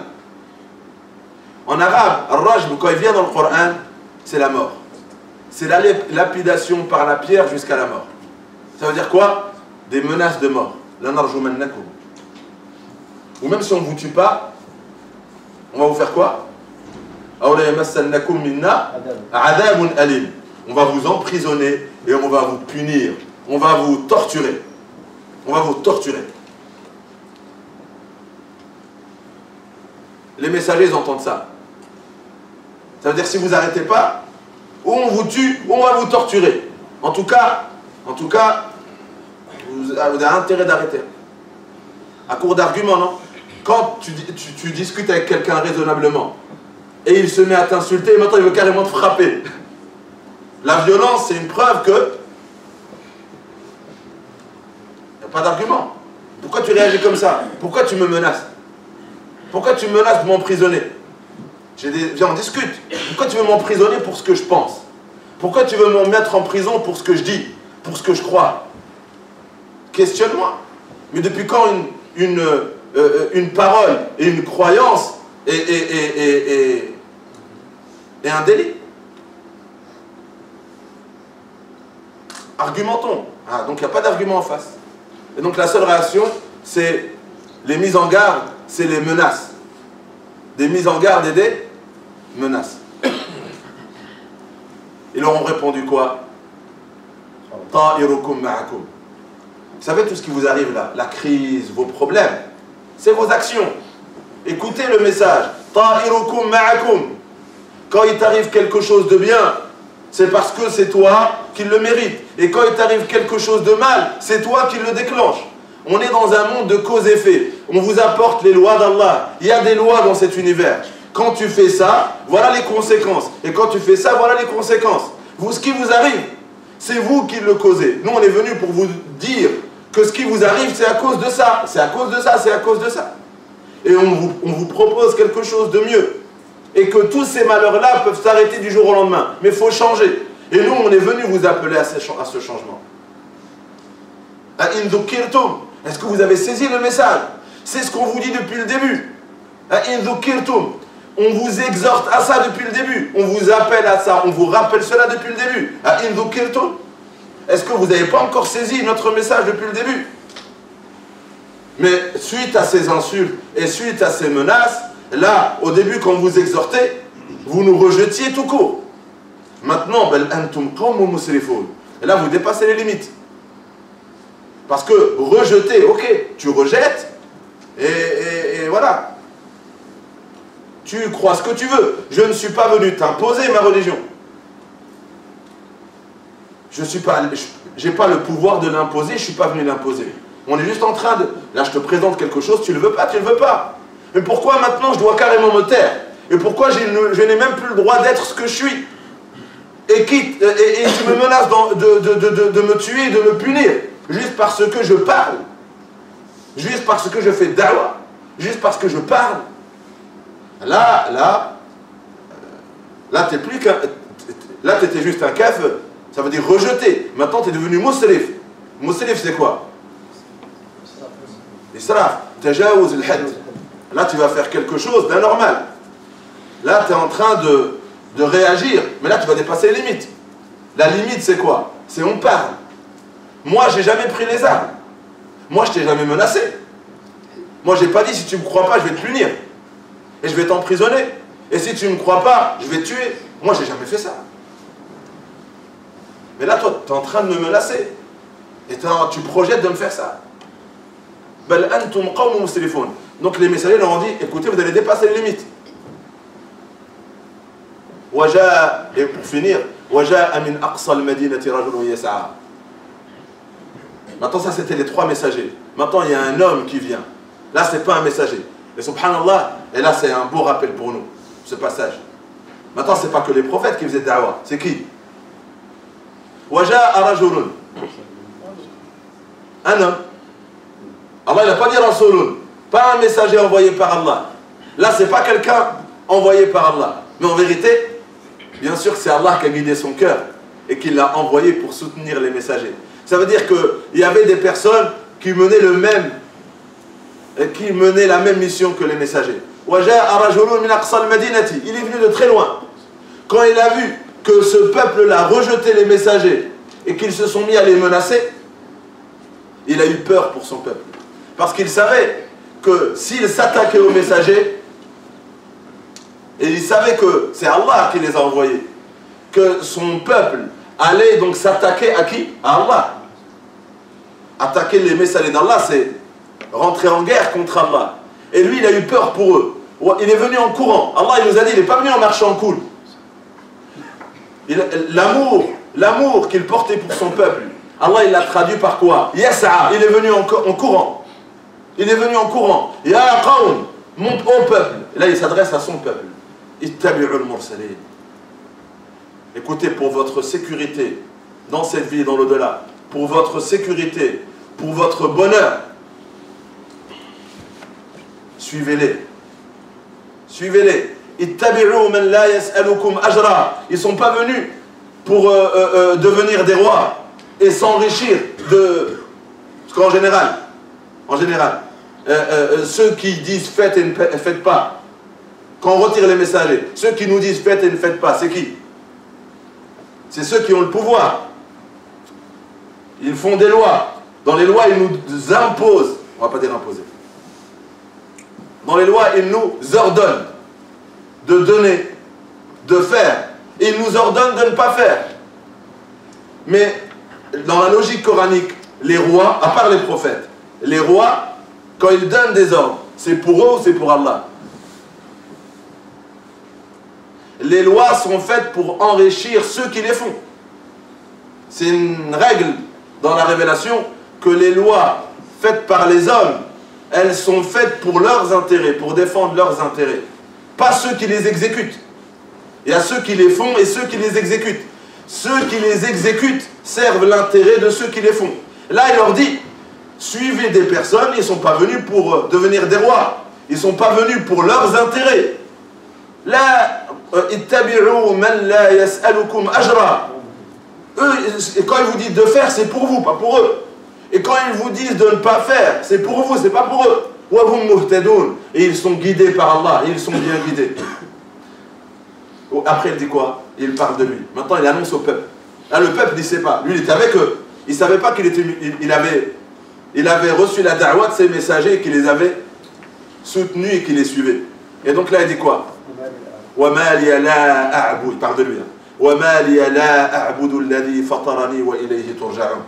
En arabe, al-rajm, quand il vient dans le Coran, c'est la mort. C'est la lapidation par la pierre jusqu'à la mort. Ça veut dire quoi? Des menaces de mort. La narjumannakum. Ou même si on ne vous tue pas, on va vous faire quoi? On va vous emprisonner et on va vous punir. On va vous torturer. On va vous torturer. Les messagers, ils entendent ça. Ça veut dire que si vous n'arrêtez pas, ou on vous tue, ou on va vous torturer. En tout cas, vous avez intérêt d'arrêter. À court d'arguments, non? Quand tu discutes avec quelqu'un raisonnablement, et il se met à t'insulter, et maintenant il veut carrément te frapper. La violence, c'est une preuve que il n'y a pas d'argument. Pourquoi tu réagis comme ça? Pourquoi tu me menaces? Pourquoi tu me menaces de m'emprisonner? Viens, on discute. Pourquoi tu veux m'emprisonner pour ce que je pense? Pourquoi tu veux me mettre en prison pour ce que je dis? Pour ce que je crois? Questionne-moi. Mais depuis quand une parole et une croyance est un délit? Argumentons. Ah, donc il n'y a pas d'argument en face. Et donc la seule réaction, c'est les mises en garde, c'est les menaces. Des mises en garde et des menaces. Ils leur ont répondu quoi? Ta'irukum ma'akum. Vous savez tout ce qui vous arrive là, la crise, vos problèmes, c'est vos actions. Écoutez le message. Ta'irukum ma'akum. Quand il t'arrive quelque chose de bien, c'est parce que c'est toi qui le mérites. Et quand il t'arrive quelque chose de mal, c'est toi qui le déclenche. On est dans un monde de cause-effet. On vous apporte les lois d'Allah. Il y a des lois dans cet univers. Quand tu fais ça, voilà les conséquences. Et quand tu fais ça, voilà les conséquences. Vous, ce qui vous arrive, c'est vous qui le causez. Nous, on est venus pour vous dire que ce qui vous arrive, c'est à cause de ça. C'est à cause de ça, c'est à cause de ça. Et on vous propose quelque chose de mieux. Et que tous ces malheurs-là peuvent s'arrêter du jour au lendemain. Mais il faut changer. Et nous, on est venus vous appeler à ce changement. Est-ce que vous avez saisi le message? C'est ce qu'on vous dit depuis le début. On vous exhorte à ça depuis le début. On vous appelle à ça. On vous rappelle cela depuis le début. Est-ce que vous n'avez pas encore saisi notre message depuis le début? Mais suite à ces insultes et suite à ces menaces, là, au début, quand vous exhortez, vous nous rejetiez tout court. Maintenant, et là, vous dépassez les limites. Parce que rejeter, ok, tu rejettes, et voilà. Tu crois ce que tu veux. Je ne suis pas venu t'imposer ma religion. J'ai pas le pouvoir de l'imposer, je ne suis pas venu l'imposer. On est juste en train de... Là, je te présente quelque chose, tu ne le veux pas, tu ne le veux pas. Mais pourquoi maintenant je dois carrément me taire? Et pourquoi je n'ai même plus le droit d'être ce que je suis? Et tu me menaces de me tuer et de me punir, juste parce que je parle, juste parce que je fais da'wa, juste parce que je parle. Là, t'es plus qu'un... Là, t'étais juste un kafir, ça veut dire rejeté. Maintenant, t'es devenu musrif. Musrif, c'est quoi? Israf, tajawuz al-had. Là, tu vas faire quelque chose d'anormal. Là, tu es en train de réagir, mais là, tu vas dépasser les limites. La limite, c'est quoi? C'est on parle. Moi, j'ai jamais pris les armes. Moi, je t'ai jamais menacé. Moi, j'ai pas dit, si tu me crois pas, je vais te punir. Et je vais t'emprisonner. Et si tu me crois pas, je vais te tuer. Moi, j'ai jamais fait ça. Mais là, toi, tu es en train de me menacer. Et tu projettes de me faire ça. Donc, les messagers leur ont dit, écoutez, vous allez dépasser les limites. Et pour finir, maintenant, ça c'était les trois messagers. Maintenant, il y a un homme qui vient. Là, c'est pas un messager. Et subhanallah, et là, c'est un beau rappel pour nous, ce passage. Maintenant, c'est pas que les prophètes qui faisaient da'wa. C'est qui? Un homme. Allah, il n'a pas dit Rasulun. Pas un messager envoyé par Allah. Là, c'est pas quelqu'un envoyé par Allah. Mais en vérité, bien sûr que c'est Allah qui a guidé son cœur. et qu'il l'a envoyé pour soutenir les messagers. Ça veut dire qu'il y avait des personnes qui menaient la même mission que les messagers. Il est venu de très loin. Quand il a vu que ce peuple-là rejetait les messagers et qu'ils se sont mis à les menacer, il a eu peur pour son peuple. Parce qu'il savait que s'il s'attaquait aux messagers, et il savait que c'est Allah qui les a envoyés, que son peuple allait donc s'attaquer à qui? À Allah. Attaquer les messagers d'Allah, c'est rentrer en guerre contre Allah. Et lui, il a eu peur pour eux. Il est venu en courant. Allah, il nous a dit, il n'est pas venu en marchant cool. L'amour qu'il portait pour son peuple, Allah, il l'a traduit par quoi? Yas'a, il est venu en courant. Il est venu en courant. Ya qawm, mon peuple. Et là, il s'adresse à son peuple. Ittabi'ul mursalin. Écoutez, pour votre sécurité dans cette vie et dans l'au-delà, pour votre sécurité, pour votre bonheur, suivez-les. Suivez-les. Ittabi'u man la yas'alukum ajra. Ils ne sont pas venus pour devenir des rois et s'enrichir de... Parce qu'en général, ceux qui disent faites et ne faites pas, quand on retire les messagers, ceux qui nous disent faites et ne faites pas, c'est qui? C'est ceux qui ont le pouvoir. Ils font des lois. Dans les lois, ils nous imposent. On ne va pas dire imposer. Dans les lois, ils nous ordonnent de donner, de faire. Et ils nous ordonnent de ne pas faire. Mais dans la logique coranique, les rois, à part les prophètes, les rois, quand ils donnent des ordres, c'est pour eux ou c'est pour Allah? Les lois sont faites pour enrichir ceux qui les font. C'est une règle dans la révélation que les lois faites par les hommes, elles sont faites pour leurs intérêts, pour défendre leurs intérêts. Pas ceux qui les exécutent. Il y a ceux qui les font et ceux qui les exécutent. Ceux qui les exécutent servent l'intérêt de ceux qui les font. Là, il leur dit, suivez des personnes, ils ne sont pas venus pour devenir des rois. Ils ne sont pas venus pour leurs intérêts. Là, ittabi'u man la yas'alukum ajra. Eux, quand ils vous disent de faire, c'est pour vous, pas pour eux. Et quand ils vous disent de ne pas faire, c'est pour vous, c'est pas pour eux. Wa hum muhtadun. Et ils sont guidés par Allah, ils sont bien guidés. Après, il dit quoi? Il parle de lui. Maintenant, il annonce au peuple. Là, le peuple, il ne sait pas. Lui, il était avec eux. Il ne savait pas qu'il était... Il avait reçu la da'wah de ses messagers et qu'il les avait soutenus et qu'il les suivait. Et donc là, il dit quoi? وَمَا لِيَ لَا أَعْبُدُ. Il parle de lui. وَمَا لِيَ لَا أَعْبُدُ الَّذِي فَطَرَنِي وَإِلَيْهِ تُرْجَعُونَ.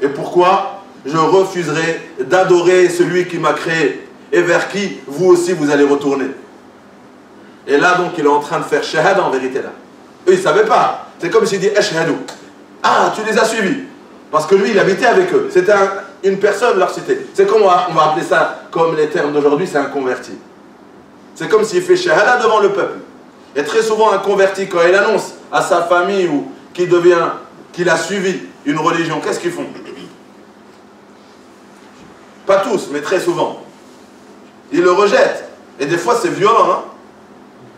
Et pourquoi je refuserai d'adorer celui qui m'a créé et vers qui vous aussi vous allez retourner? Et là donc il est en train de faire shahada en vérité là. Eux ils ne savaient pas. C'est comme s'il dit ashhadu. Ah, tu les as suivis. Parce que lui il habitait avec eux. C'était une personne leur cité. C'est comme on va appeler ça comme les termes d'aujourd'hui, c'est un converti. C'est comme s'il fait shahada devant le peuple. Et très souvent un converti quand il annonce à sa famille ou qu'il a suivi une religion, qu'est-ce qu'ils font? Pas tous, mais très souvent. Ils le rejettent. Et des fois c'est violent, hein?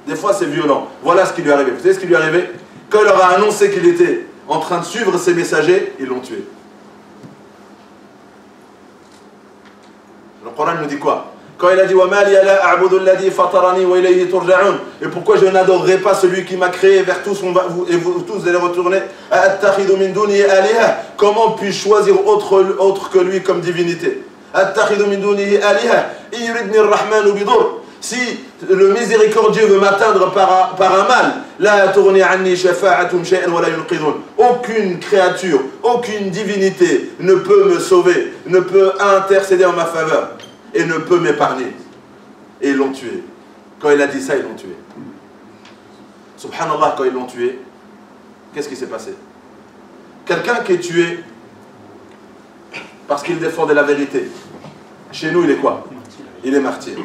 Des fois c'est violent. Voilà ce qui lui est arrivé. Vous savez ce qui lui est arrivé? Quand il leur a annoncé qu'il était en train de suivre ses messagers, ils l'ont tué. Le Coran nous dit quoi? Quand il a dit et pourquoi je n'adorerai pas celui qui m'a créé, vers tous et vous tous allez retourner. Comment puis-je choisir autre que lui comme divinité? Si le miséricordieux veut m'atteindre par un mal, aucune créature, aucune divinité ne peut me sauver, ne peut intercéder en ma faveur et ne peut m'épargner. Et ils l'ont tué. Quand il a dit ça, ils l'ont tué. Subhanallah, quand ils l'ont tué, qu'est-ce qui s'est passé? Quelqu'un qui est tué parce qu'il défendait la vérité. Chez nous, il est quoi? Il est martyr.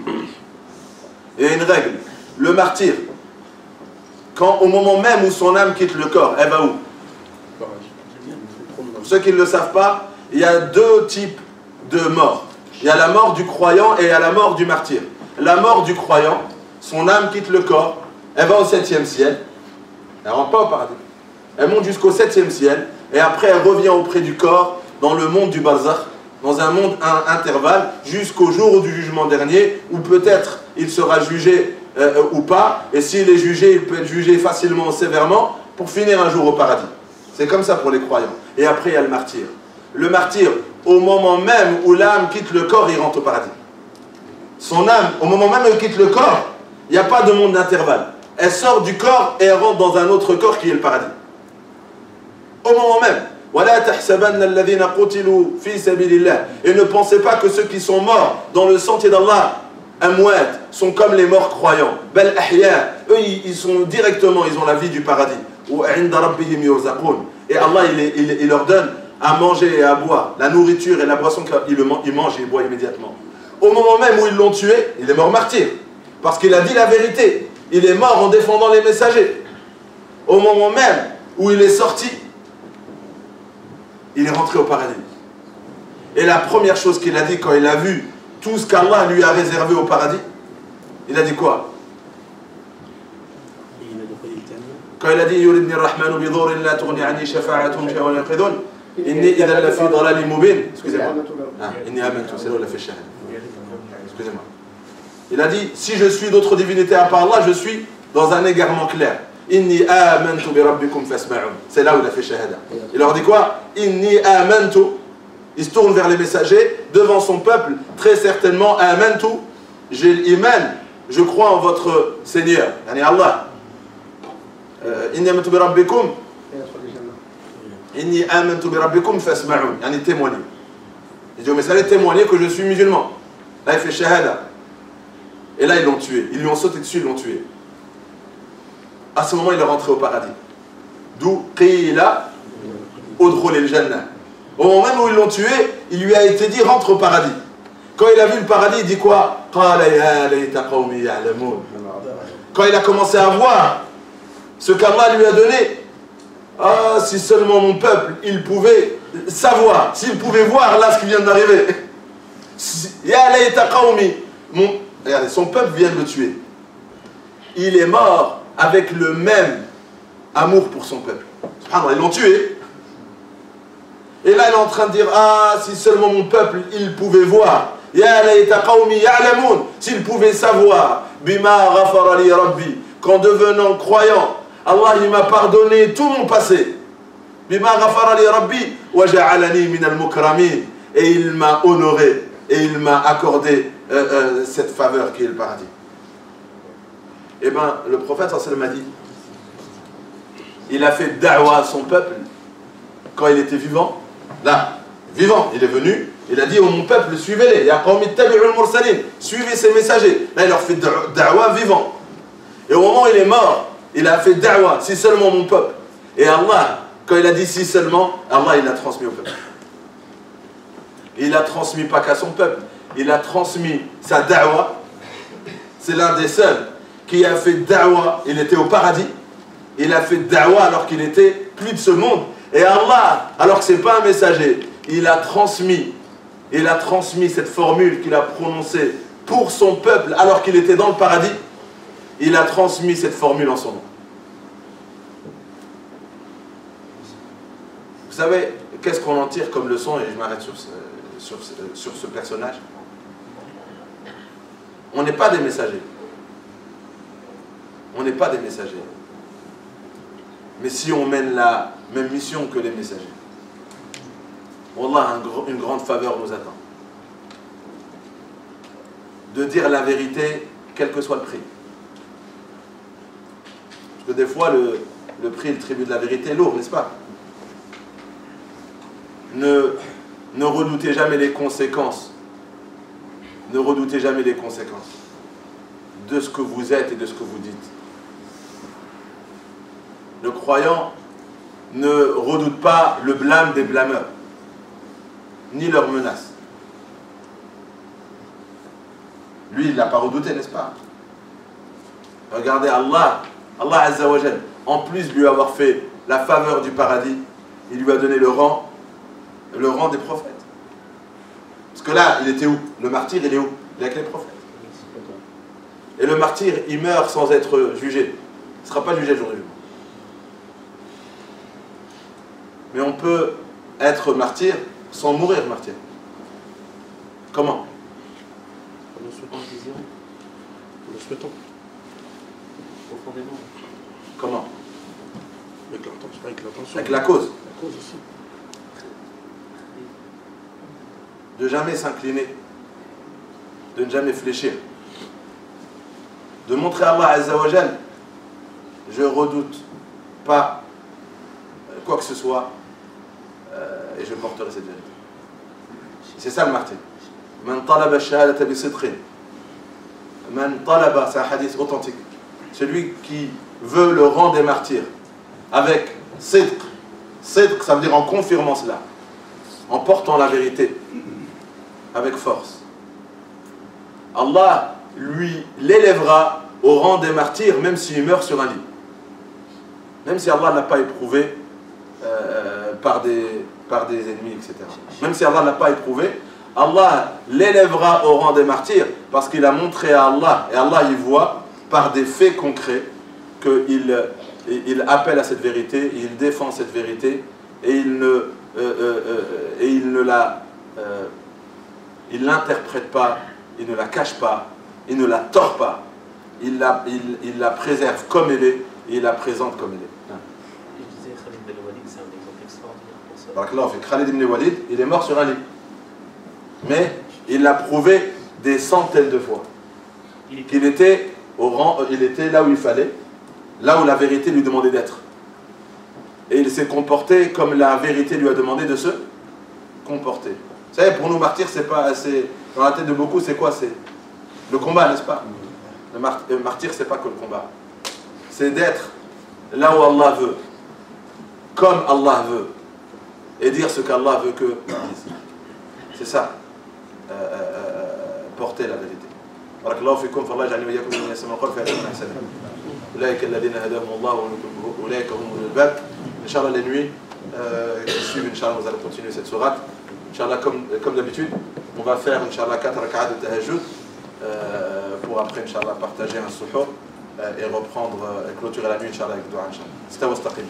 Et il y a une règle. Le martyr, au moment même où son âme quitte le corps, elle va où? Pour ceux qui ne le savent pas, il y a deux types de morts. Il y a la mort du croyant et il y a la mort du martyr. La mort du croyant, son âme quitte le corps, elle va au 7e ciel, elle ne rentre pas au paradis. Elle monte jusqu'au 7e ciel, et après elle revient auprès du corps, dans le monde du barzakh, dans un monde intervalle, jusqu'au jour du jugement dernier, où peut-être il sera jugé ou pas, et s'il est jugé, il peut être jugé facilement ou sévèrement, pour finir un jour au paradis. C'est comme ça pour les croyants. Et après, il y a le martyr. Le martyr, au moment même où l'âme quitte le corps, il rentre au paradis. Son âme, au moment même où elle quitte le corps, il n'y a pas de monde d'intervalle. Elle sort du corps et elle rentre dans un autre corps qui est le paradis. Au moment même. Et ne pensez pas que ceux qui sont morts dans le sentier d'Allah, amwat, sont comme les morts croyants. Bal ahya, eux ils sont directement, ils ont la vie du paradis. Et Allah il leur donne à manger et à boire, la nourriture et la boisson qu'ils mangent et ils boivent immédiatement. Au moment même où ils l'ont tué, il est mort martyr. Parce qu'il a dit la vérité. Il est mort en défendant les messagers. Au moment même où il est sorti, il est rentré au paradis. Et la première chose qu'il a dit quand il a vu tout ce qu'Allah lui a réservé au paradis, il a dit quoi? Quand il a dit Yuridni Rahmanu bidhurin la tughni anni shafa'atuhum shay'an wa la yanqidhun inni idhan la fi dhalalin mubin. Excusez-moi. Inni amantu, c'est là où il a fait shahada. Excusez-moi. Il a dit, si je suis d'autres divinités à part Allah, je suis dans un égarement clair. Inni amantu bi rabbikum fasma'un. C'est là où il a fait shahada. Il leur dit quoi? Inni amantu. Il se tourne vers les messagers devant son peuple. Très certainement, amantu. J'ai l'iman. Je crois en votre Seigneur. Yani Allah. Inni amantu bi rabbikum. Inni amantu bi rabbikum fasma'un. Yani témoignez. Il dit aux messagers, témoignez que je suis musulman. Là, il fait shahada. Et là, ils l'ont tué. Ils lui ont sauté dessus, ils l'ont tué. À ce moment, il est rentré au paradis. D'où qila udkhul al-jannah. Au moment même où ils l'ont tué, il lui a été dit rentre au paradis. Quand il a vu le paradis, il dit quoi? Qala ya layta qawmi ya'lamun. Quand il a commencé à voir ce qu'Allah lui a donné, ah, si seulement mon peuple, il pouvait savoir, s'il pouvait voir là ce qui vient d'arriver. Ya layta qawmi. Regardez, son peuple vient de le tuer. Il est mort avec le même amour pour son peuple. Subhanallah, ils l'ont tué. Et là, il est en train de dire, ah, si seulement mon peuple, il pouvait voir. Ya layta qawmi ya'lamun. S'il pouvait savoir. Bima ghafara li rabbi. Qu'en devenant croyant, Allah, il m'a pardonné tout mon passé. Bima ghafara li rabbi. Wa ja'alani min al-mukramin. Et il m'a honoré. Et il m'a accordé cette faveur qui est le paradis. Eh bien, le prophète sallallahu alayhi wa sallam a dit, il a fait da'wa à son peuple quand il était vivant. Là, vivant, il est venu, il a dit, oh mon peuple, suivez-les. Ya qawmi ittabi'ul mursalin, suivez ces messagers. Là, il leur fait da'wa vivant. Et au moment où il est mort, il a fait da'wa, si seulement mon peuple. Et Allah, quand il a dit si seulement, Allah, il l'a transmis au peuple. Il a transmis pas qu'à son peuple, il a transmis sa da'wa. C'est l'un des seuls qui a fait da'wa, il était au paradis. Il a fait da'wa alors qu'il était plus de ce monde. Et Allah, alors que ce n'est pas un messager, il a transmis cette formule qu'il a prononcée pour son peuple alors qu'il était dans le paradis. Il a transmis cette formule en son nom. Vous savez, qu'est-ce qu'on en tire comme leçon? Et je m'arrête sur ce personnage. On n'est pas des messagers. On n'est pas des messagers. Mais si on mène la même mission que les messagers, Wallah, une grande faveur nous attend. De dire la vérité, quel que soit le prix. Parce que des fois, le prix, le tribut de la vérité est lourd, n'est-ce pas? Ne redoutez jamais les conséquences. Ne redoutez jamais les conséquences de ce que vous êtes et de ce que vous dites. Le croyant ne redoute pas le blâme des blâmeurs, ni leurs menaces. Lui, il ne l'a pas redouté, n'est-ce pas? Regardez Allah Azza wa Jal, en plus de lui avoir fait la faveur du paradis, il lui a donné le rang des prophètes. Parce que là, il était où? Le martyr, il est où? Il est avec les prophètes. Et le martyr, il meurt sans être jugé. Il ne sera pas jugé le jour du jugement. Mais on peut être martyr sans mourir martyr. Comment? En le souhaitant, le désirant. En le souhaitant. Profondément. Comment? Avec l'intention. Avec la cause. La cause aussi. De jamais s'incliner. De ne jamais fléchir. De montrer à Allah Azza wa Jal, je redoute pas quoi que ce soit et je porterai cette vérité. C'est ça le martyr. Man talaba shahadata bi sidqin. Man talaba, c'est un hadith authentique. Celui qui veut le rang des martyrs avec sidq. Sidq, ça veut dire en confirmant cela, en portant la vérité avec force. Allah lui l'élèvera au rang des martyrs même s'il meurt sur un lit. Même si Allah ne l'a pas éprouvé par des ennemis, etc. Même si Allah ne l'a pas éprouvé, Allah l'élèvera au rang des martyrs parce qu'il a montré à Allah, et Allah y voit par des faits concrets qu'il appelle à cette vérité, il défend cette vérité et il l'interprète pas, il ne la cache pas, il ne la tord pas, il la préserve comme elle est et il la présente comme elle est. Je disais Khalid ibn Walid, c'est un exemple extraordinaire pour ça. Barakallahu fik. Khalid ibn Walid, il est mort sur un lit. Mais il l'a prouvé des centaines de fois. Qu'il était au rang, il était là où il fallait, là où la vérité lui demandait d'être. Et il s'est comporté comme la vérité lui a demandé de se comporter. Vous savez, pour nous martyrs, c'est pas assez. Dans la tête de beaucoup, c'est quoi? C'est le combat, n'est-ce pas? Le martyr, c'est pas que le combat. C'est d'être là où Allah veut, comme Allah veut, et dire ce qu'Allah veut que dise. C'est ça, porter la vérité. Barakallahu fikum, fallah ja'alni wa iyyakum min yasma'u al-qawl fa yattabi'una ahsana. Ulaika alladhina hadahum Allah wa ulaika humul albab. Inch'Allah, les nuits qui suivent, Inch'Allah, nous allons continuer cette sourate. Inch'Allah, comme d'habitude, on va faire, Inch'Allah, 4 rak'at de tahajjud pour après, Inch'Allah, partager un suhour et reprendre, clôturer la nuit, Inch'Allah, avec dua, Inch'Allah. C'était wastaqim.